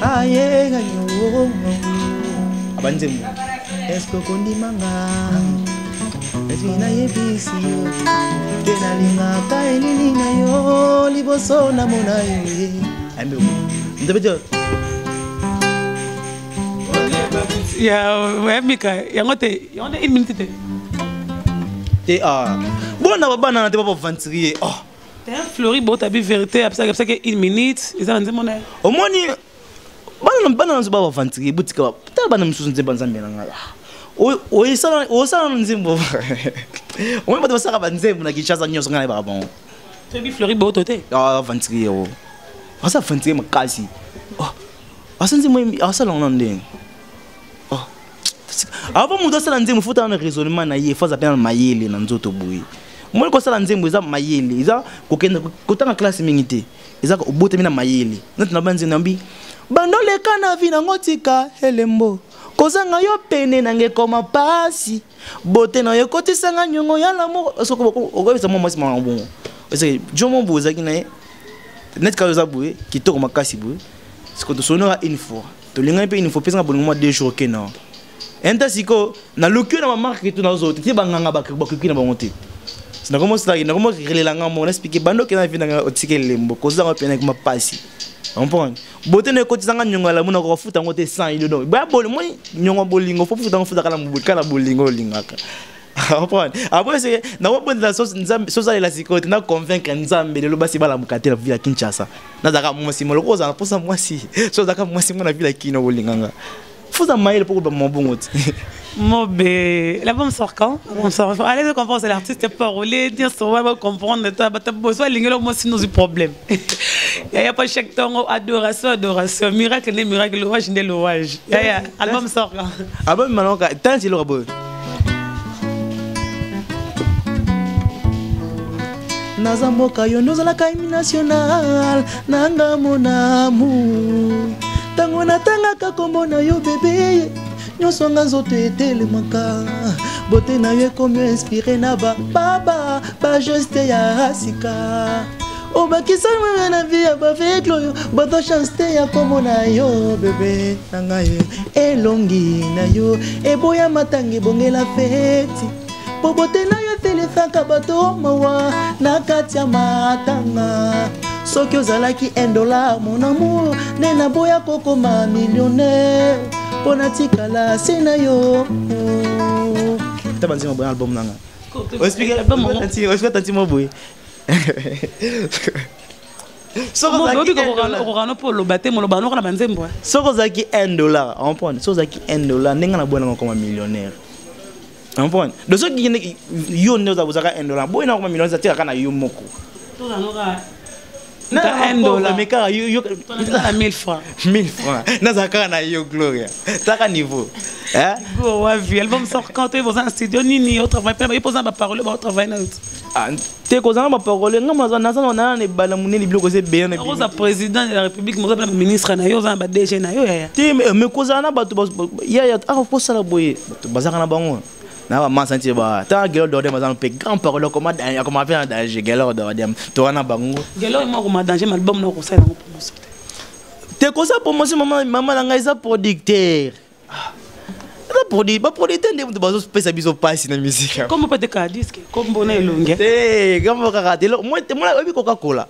ayenga yo abanzemu esko kondimanga ezina yebisi yo tenalingaka elili na yo liboso na mona yo ambe mdabejo ya mika yango te une minute te bona babana te papa venturier te Flori bo tabi vérité absa que une minute ils ont demandé omoni bana nzo baba venturier butika ta bana msusu nze banzambe na ngala osala nzimbo omoni bato basaka banzembo na Kinshasa nyonso ngana ba bon tabi Flori bo tote venturier asa venturier makasi asa nzimbo asala ngande avant muda sala nzembo futa na raisonnement na ye faza pena mayele na nzoto boye moi ko sala nzembo eza mayele eza kokenda kotanga classe mingité eza obote mina mayele nati na banze nambi bandole kana vina ngotika elembo kozanga yo pene nange koma pasi bote na yo kotisanga nyongo ya lamour soko okobisa mo masi ma bon ese jomo boza kina net ka yoza boye kitoko makasi boye siko to sonora une fois to linga pe une fois pesa bongo 2 jours kena enta siko na lokyo na marque tout na zote ti banganga bakiki na bangote sina komo sala na komo relelanga mo na expliquer bando ke na vina otike lembo kozanga pena kuma pasi comprendre bote ne kotisanga nyongo la muna ko futa ngote 100 ido ba boli mo nyongo bolingo fo futa kala mbukala bolingo lingaka comprendre après c'est na wo bonne la sauce la siko na convaincre nzambe le basi bala mukatela villa Kinshasa na zaka mo simo lo koza na posa mwasi so zaka mwasi mo na villa Kino bolinganga faut amailler pour mon bon mot. Mobe, l'album sort quand? On sort. Allez, comprendre c'est l'artiste parler, dire ça va comprendre toi, bah t'as besoin linguer moi sinon du problème. Il y a pas chaque temps adoration, miracle né miracle, louange né louange. Ya album sort quand? Album maintenant tant c'est le robot. Nazamboka yo nozalaka hymne national nanga mon amour. Tango natangaka komona yo bébé nyonso nga nzoto etelemaka bote na yo ekomi inspiré na baba bageste ya sika obakisanga na vie ya bavekle oyo bato chance te ya komona yo bébé na ngai elongi na yo eboya matanga ebongela feti po bote na yo etelesaka bato mawa na kati ya matanga soki ozalaki $1 mon amour nde naboya kokoma millionnaire mpo natikala se na yo tabanzima boya album nanga oexplike tantimo boye soko ozalaki $1 comprendre soki ozalaki $1 ndenge na boya nanga kokoma millionnaire comprendre donc soki yo nde ozaka $1 boya nanga kokoma millionnaire atikaka na yo moko $1 mais car yo à 1000 francs 1000 francs nazaka na yo Gloria taka niveau hein go wa vie album sort quand tu es dans un studio nini au travail pas il pose ma parole au travail na te kozanga ma parole ngama na na ne bala munene biloko se bien na Rosa président de la République mo za ministre na yo za ba DG na yo ya te me kozana bato ya pour ça la boye bazaka na bango na ba masanti ba ta gelo do dem bazana pe grand parole comment faire danger gelo do dem to wana bango gelo mo ko ma danger album na ko sa na promotion te ko sa promotion maman na ngai sa producteur producteur de bazo pesa biso passe na musique comme peut être ka disque comme bona elonge comme ka telo moi obi Coca-Cola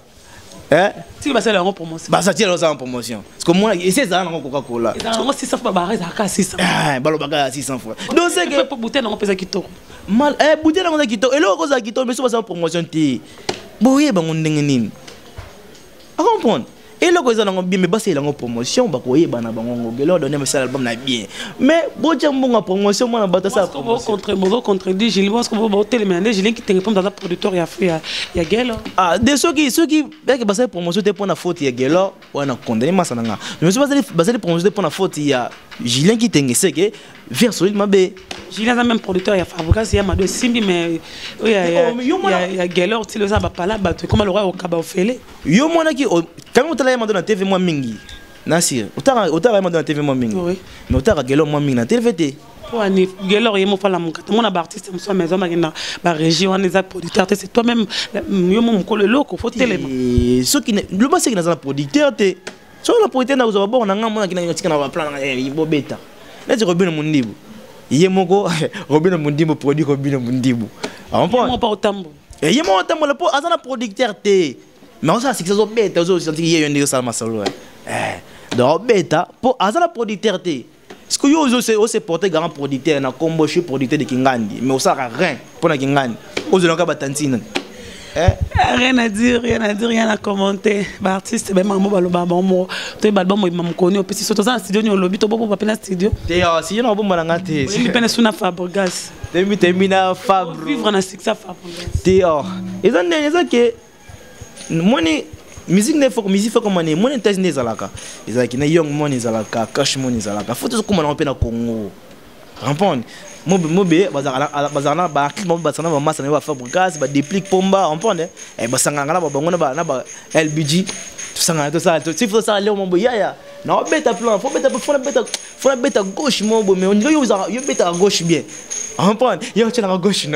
si ba sala en promotion ba sa telo en promotion parce que moi essaie ça na Coca-Cola et dans 600 fois ba reza ka 600 balo baka 600 fois donc c'est que bouteille na pesa kitoko mal bouteille na kitoko et là ko za kitoko mais so ba sa promotion ti boye ba ngondenge nini a comprendre et là ils ont bien mais bah c'est la promotion bah quoi bah na bango gelo donner mais album na bien mais bon tiens bon promotion moi na bata ça contre dit Gilles parce que vous téléménager Gilles qui te répond dans un producteur il y a gelo de ceux qui que bah ça promotion te pour na faute il y a gelo ou na condamné massa nga mais c'est pas ça promotion pour na faute il y a Gilles qui te c'est que vers solide mabe Gilles a même producteur il y a Fabrice il y a Mado Simbi mais il y a gelo tu le ça ba pas là ba comment le roi au Kaba Ofele yo mona qui quand on t'a demandé na TV moi mingi Nasir otara demandé na TV moi mingi mais otara gelo moi mingi na TV te pour ani gelo yemo fala mon kata mon artiste mo so maison magina ba région on est producteur c'est toi même yo mon ko le loko faut télé ce qui le bas c'est que na producteur te so la producteur na zo ba na ngamo na kina na plan bo beta na je Robin Mundibu yemoko Robin Mundibu produit Robin Mundibu on pas autambo yemo autambo le po azana producteur te mais on sait que ça bête aux autres qui y a ça masalo donc bêta pour azala producteur te ce que yo c'est porter grand producteur na combo chez producteur de Kingandi mais on sait rien pour na Kingandi aux autres ka tantine rien à dire rien à commenter ba artiste ben mamo baloba bon to ba album mo mkoni opesi so to za studio ni olobi to bobo ba pena studio te si yo na bomba na ngate mi pena suna Fabregas termina Fabre vivre na Sixa Fabregas te ils ont que money musique ne faut musique faut comme money test ne zalaka ezaki na young money zalaka cash money zalaka faut tout comme on appelle na Congo comprendre mobe bazana ba clip mobe bazana ba massa na ba Fabregas ba déplique pomba comprendre et ba sanganga na ba bango na ba LBG tout ça si faut ça aller au mombo ya na beta plan faut beta gauche mombo mais on dit yo beta à gauche bien comprendre yo tena à gauche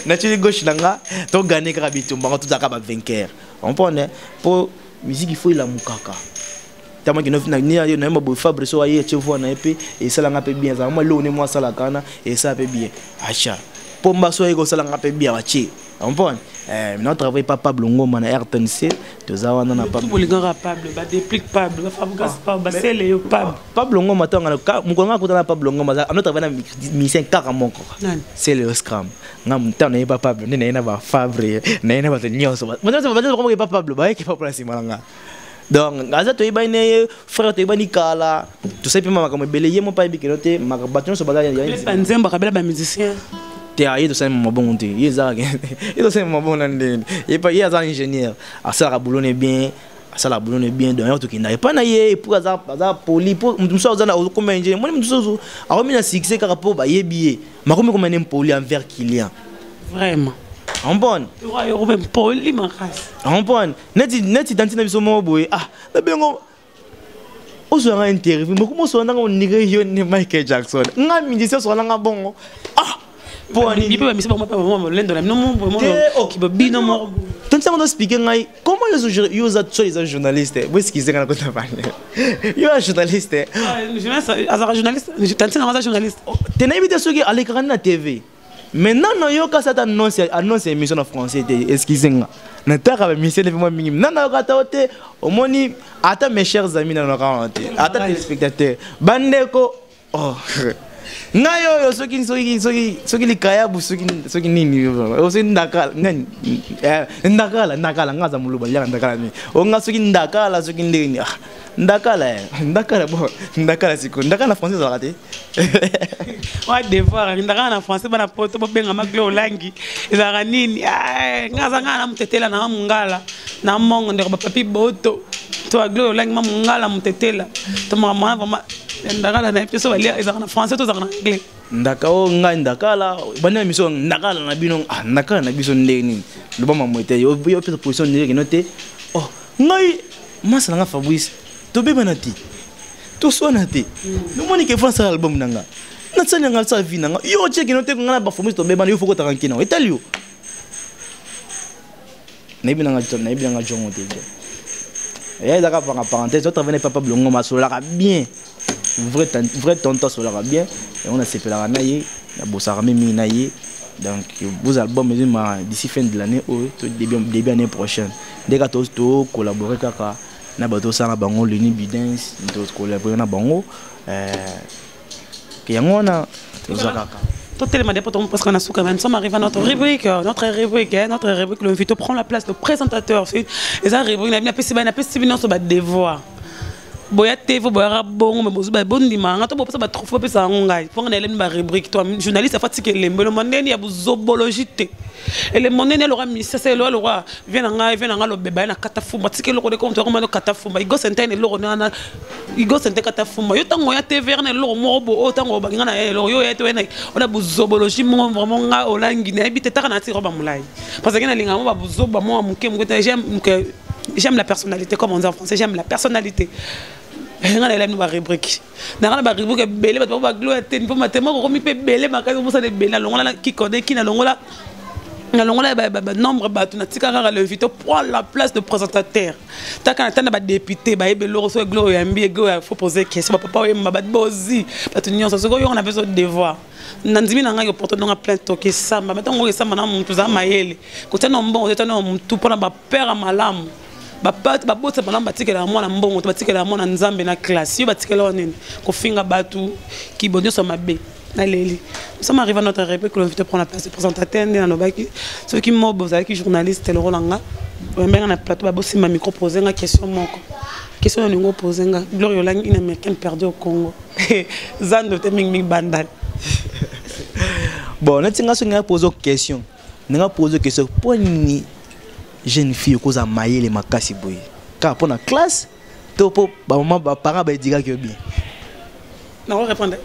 na tu gauche nga to gagner ka bitumba tout ça ka ba vainqueur comprendre pour musique il faut la mukaka tama kino fina ni yo na mbo Fabre so aye chevo na epe et ça la ngape bien ça moi lo ne moi ça la kana et ça peut bien acha pomba so ego ça la ngape bien achi comprendre non travaille pas Pablo Ngoma na RTNC toza wana na Pablo Ngoma Pablo ba déplique Pablo Fabregas ba sele yo Pablo Ngoma tanga mukonga ko na Pablo Ngoma za ano travaille na mission kaka moko c'est le scram ngam tana ba Pablo ni na ba Fabre na ba nyoso ba ko ba Pablo ba ke pa place malanga donc ngaza to ibane frère to ibani kala to sai pima makamo beleye mo pa ibikinote makabatno so bala ya nzemba kabela ba musicien te ayi to sai mo bon te yeza ke to sai mo bon ndeni et pas yeza ingénieur asala boulot bien asala boulot bien donc to kinda pas na ye pour za poli pour mso za na comme ingénieur moi mso a remis na succès car rapport ba yebié makomi comme un poli envers client vraiment en bonne yo même poli ma race en bonne neti tantina biso mo boy na bengo ozo nga interview mais comment so na ngoniga yo ni Michael Jackson nga musicien so na nga bongo bon ni peut mais c'est pas moi lendo na non moi qui bino mo tant ça on expliquer ngai comment yo za les journalistes vous ce qu'ils ont raconté pas yo journaliste journaliste je tente na journaliste t'es invité sur à l'écran na TV maintenant yo ka ça annonce émission en français excusez-moi na taka ba mission de moi mingi nana ka taote omoni ata mes chers amis na raconter ata téléspectateurs bandeko oh ngayo yo soki likaya bu soki nini o soki ndakala ngani ndakala ngaza muluba ya ndakala ni o nga soki ndakala soki ndeni ndakala bo ndakala siko ndakala français za raté wa devoir ndakala na français bana poto bo benga maglo langi za nini ngaza ngana mtetela na mungala na mongo ndeko papi boto to aglo langue ma ngala mutetela to mama vraiment ndakala na episo balia ezaka na français to zaka na anglais ndaka o ngai ndakala bana miso ndakala na bino ndakala na biso ndeni loba mamote yo pesa position ndenge note oh ngai masa nga Fabrice to beba na ti to sona te no moni ke France album nanga na tsanya nga sa vie nanga yo cheki note ngana ba Fabrice to beba yo foko ta kankina etalio na ibi nanga jongo te ya ezaka par parenthèse autre venait papa blongo masolaka bien vrai tonton solaka bien et on a sepelaka na ye na bosaka mimi na ye donc vos albums d'ici fin de l'année ou début année prochaine dès que to collaborer kaka na bato sana bango Luni Bidens to collaborer na bango que yango na ezaka parce qu'on a sous quand même, nous sommes arrivés à notre rubrique, le invité prend la place de présentateur. Et ça, rubrique, on a pas devoir. Boya TV, boya bon, mais boya bon dimanche. Quand on passe à trouver pas ça en gagne. Pour qu'on ait une rubrique, toi, journaliste, ça fatigué les mais le monde il y a zobologie. Et le monde il aura mis ça c'est le roi vient en le bébé na katafumba. Tu sais que le roi comme toi comme le katafumba. Il go sentait le roi na il go sentait katafumba. Yo tango ya TV na le roi mobo autant ba ngana le roi yo eto on a zobologie vraiment nga olangi na habite ta na ti roba mulai. Parce que na linga mo ba zoba mo muke muke j'aime la personnalité comme on dit en français, j'aime la personnalité. On a une rubrique. On a une rubrique belle, on va gloire ten pour mathéma ko mi pe belle makasi mo sa de belle longola qui connaît qui na longola nombre ba tuna tikara le invité prend la place de présentateur. Ta kana tana ba député ba ebelo so gloire yambi go faut poser question papa we mba bozi ba tunyo so ko yo on a besoin de devoir. Nandimi nanga yo porte donc plein toke samba maintenant ngo samba na muntu za mayele. Ko tana mbongo ko tana muntu pona ba père malamu. Ba botsa bana batikela mwana mbongo batikela mwana nzambe na classe yo batikela onene ko finga batu ki bonyo so mabe na leli nous sommes arrivés à notre république qu'on veut prendre la place de présentateur na nobaki ceux qui mobo za qui journaliste le rolanga benga na plateau ba bosi ma micro poser nga question moko question ningo poser nga Gloire Lang une américaine perdue au Congo zando te ming bandal bon na tinga so nga poser question nga poser question poni jeune fille koza mailler les makasi boy car pour la classe topo ba maman ba parents ba dira que bien non répondre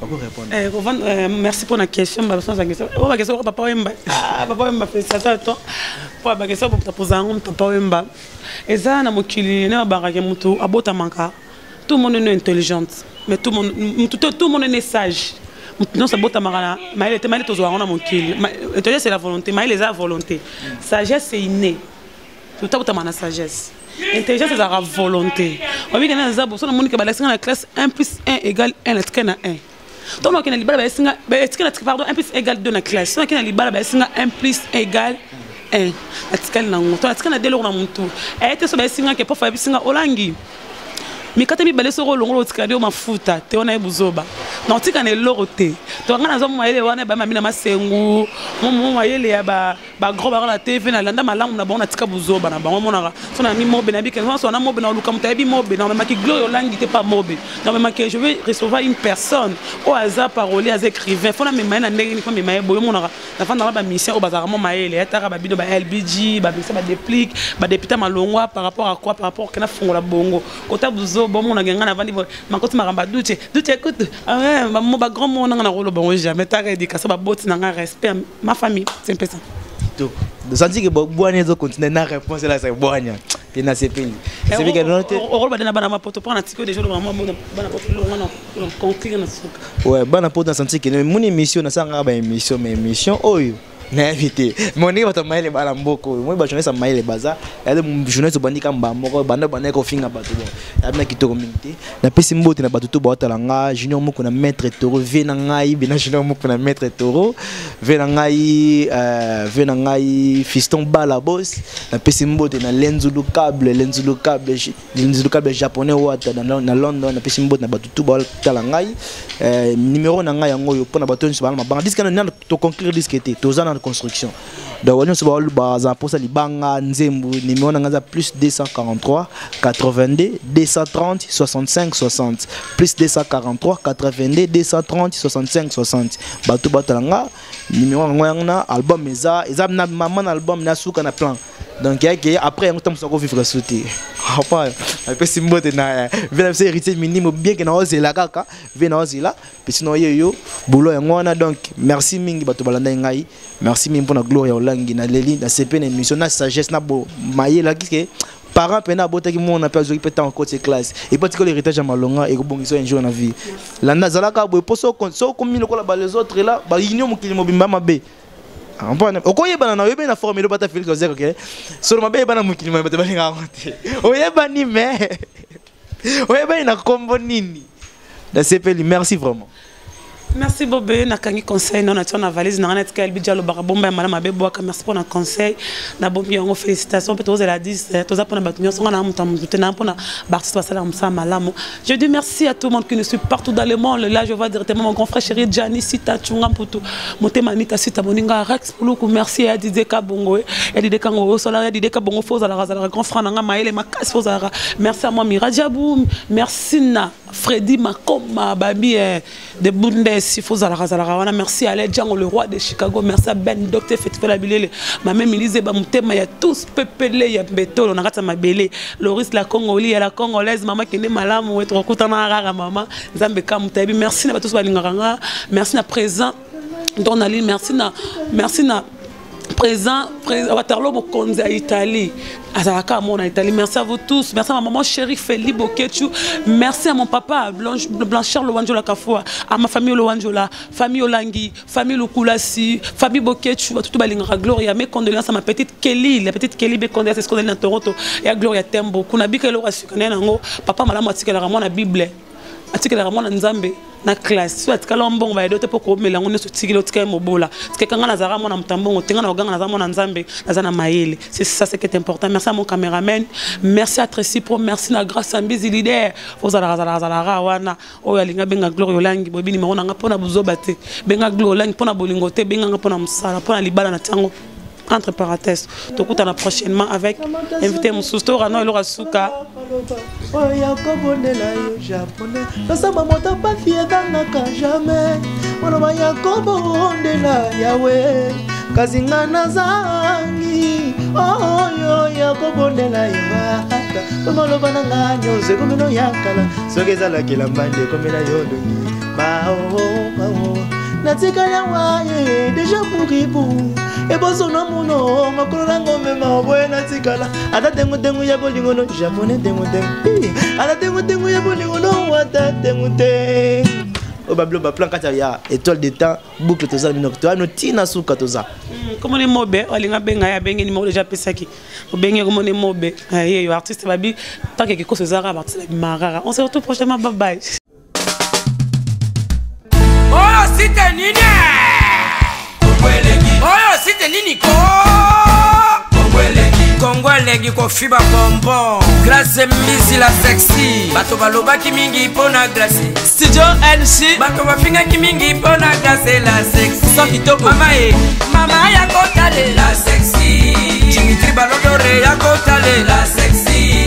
merci pour la question ba sans question on va question papa Wemba papa Wemba fait ça toi pour ba question pour poser un papa Wemba et ça na mokili na ba ka mutu abota manka tout le monde est intelligent mais tout le monde est sage. Non, c'est beau tamarana. Mais elle était aux oies, on a mon kill. Intelligence, c'est la volonté. Mais elle est la volonté. Sagesse, c'est inné. Tout à fait, sagesse. Intelligence, c'est la volonté. On vit que dans les arbres, on a mon la classe 1 plus 1 égale 1, la tkena 1. Donc, on a une libala, pardon, 1 plus 1 égale 2 dans la classe. On a une libala, 1 plus 1 égale 1. La tkena na mon tour. La tkena de l'eau na mon tour. Elle était sur le qui est pas fait, c'est un olangi. Mais quand tu es sur le long, tu as dit mafuta, tu as buzoba. Donc tu as l'oroté. Tu as un homme qui a ma sengu, mon yele ba gros bar la TV na landa malam na bon na tika buzoba na bango monara. Son ami mobe na bi que son ami mobe na lukamu tabi mobe na ma ki Gloire Lang n'était pas mobe. Non mais que je vais recevoir une personne au hasard parolier à écrivain. Faut na me na ndenge ko me maye boyo monara. Na fa na ba mission au bazar mo maele etara ba bido ba LBG ba bisa ba déplique ba député malongwa par rapport à quoi par rapport que na fongola bongo. Kota buzo bon mon aganga na vandi makoti maramba doute écoute ah ouais mon ba grand mon na rolo bon jamais ta éducation ba boti na respect ma famille c'est un peu ça tout de sentir que boanya zo continuer na réponse là c'est boanya et na c'est pili c'est bien que note au rôle bana bana poto prendre tico déjà le vraiment bana poto non conclure na suka ouais bana poto sentir que mon émission na sanga ba émission mais émission oyo na invité mon niveau to maile bala mboko moi ba journaliste maile baza elle journaliste bandika mbamoko banda bana ko finga bato bon amna kitoko communauté na pesi mbote na bato to ba talanga junior moko na maître toro ve na ngai bina junior moko na maître toro ve na ngai fiston bala boss na pesi mbote na lenzulu câble japonais wata na London na pesi mbote na bato to ba talanga numéro na ngai yango yo pona bato nso bala mabanga disque na to conclure disque te tozana construction donc on se voit pour ça libanga nzembu numéro na plus 243 82 230 65 60 plus 243 82 230 65 60 batu batalanga numéro ngwana album eza na maman album na suka na plan Donc après on tombe sur quoi vivre sauter. Après après c'est mot de na vient c'est héritier minime bien que na oser la kaka vient na oser là puis sinon yo boulot ya ngwana donc merci mingi bato balanda ngai merci mingi pour la gloire ya langi na leli na CP na émission na sagesse na bo maye la qui parents pena bota ki mon appel zoki peta en côté classe et pas que l'héritage à malonga et bon ils sont un jour na vie la nazala ka bo poso comme le ko les autres là ba union mo kilimo bimba mabe okoyebana na oyebana na formule bata Félix Ozero ke solo mabe bana mukilimo bata balinga konte oyebani mais oyebani na kombo nini da CPL merci vraiment. Merci Bobé, nakangi conseil non nature na valise na net kel bidjalo barabomba mala mabe boaka merci pour na conseil na bombi ngo félicitations peut oser la 10 toza pour na batunyo songa na mutamute na pour na bartiste basala msa malamu. Je dis merci à tout le monde qui nous suit partout dans le monde. Là je vois directement mon grand frère chéri Gianni Sita Chunga Mputu Motemanita Sita Moninga Rex Puluku merci à Didier Kabongo et Didier Kango Solar Didier Kabongo Foza la grand frère nanga Maël Makas Foza merci à moi Miradiabou merci na Freddy Makoma Babi de Bundes si faut zala merci à l'aide Django le roi de Chicago merci à Ben Docteur Fetife la bilele ma même Elise ba mutema ya tous pepele ya betolo na kata mabele Loris la Congolais ya la Congolaise maman qui ne malamu et trokuta na rara maman Nzambe kamutabi merci na tous balinganga merci na présent Donali merci na présent Waterloo Mokonzi à Italie Azaraka mon Italie merci à vous tous merci à ma maman chérie Feli Bokechu merci à mon papa Blanchard Lowanjola Kafua à ma famille Lowanjola famille Olangi famille Lukulasi famille Bokechu tout balinga Gloria mes condoléances à ma petite Kelly la petite Kelly be condoléances est-ce qu'on est dans Toronto et à Gloria Tembo kuna bika lo rasukana nango papa malamu atikela ramon na Bible atikela ramon na Nzambe na classe soit kalombo ba edote poko melango ne sotikilo tika mobola tikanga na zara mona mtambongo tinga na oganga na zara mona Nzambe na zana maele c'est ça c'est qui est important merci à mon caméraman merci à Tracy Pro merci na grâce à Mbizi leaderozala wana oyo alinga benga gloire olangi bobini mona nga pona buzobate benga gloire olangi pona bolingote benga nga pona musala pona libala na tango entre parenthèses tokutana prochainement avec invité Moussoustou Rano Elora Souka oyakobondela yo japonais nasamba moto papier dangaka jamais moloba yakobondela yawe kazinga nazangi oyo yakobondela yo ata moloba nanga nyonse komeno yakala soki ezalakela mbande komela yo dongi mao natikala waye déjà pourri et bozo na muno makolo nango mema boye natikala ata tengu ya bolingo no japonais tengu ata tengu ya bolingo no wata tengu o bablo ba plan kata ya étoile de temps boucle toza minokto no tina suka toza comment les mobe olinga benga ya bengi ni mo déjà pesaki o bengi comment les mobe yo artiste babi tant que ko César artiste marara on se retrouve prochainement bye bye. Oh c'était nini oyo site nini Kongolegi ko fiba bonbon grâce Mbizi la sexy bato balobaki mingi pona grâce studio NC bato bafingaki mingi pona grâce la sexy so kitoko mama ya kotale la sexy Dimitri Balodore ya kotale la sexy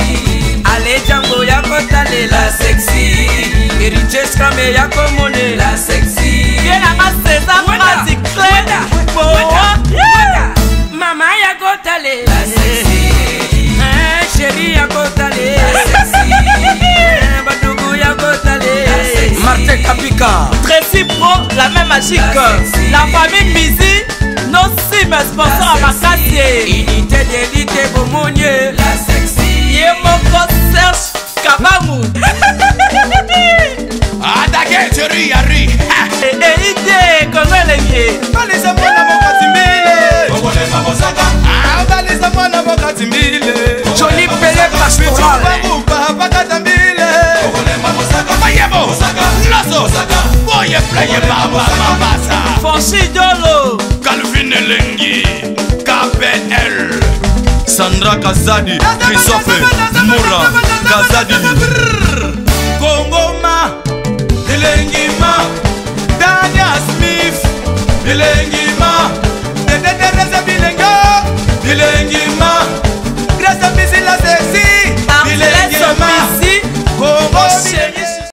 Ale Django ya kotale la sexy Héritier Scramé ya komone la sexy Yena ma César Mati Claire Mama ya kotale la sexy Chérie ya kotale la sexy Badougou ya kotale la sexy Martin Kapika Tracy Pro la même magique la famille Mbizi nos sim sponsor à Makassi Unité d'élite Bomonier la sexy Yemoko Serge Kabamu Adake chérie Yari Ide Kongolegi Balisa mwana mokatimbile Kongole mabosaka Balisa mwana mokatimbile Jolie Pelé Pastoral Pakatambile Kongole mabosaka Mayebo Loso Boye pleye baba mabasa Fonsi Dolo Calvin Elengi KPL Sandra Kazadi Christophe Moura Kazadi Kongoma Elengi ma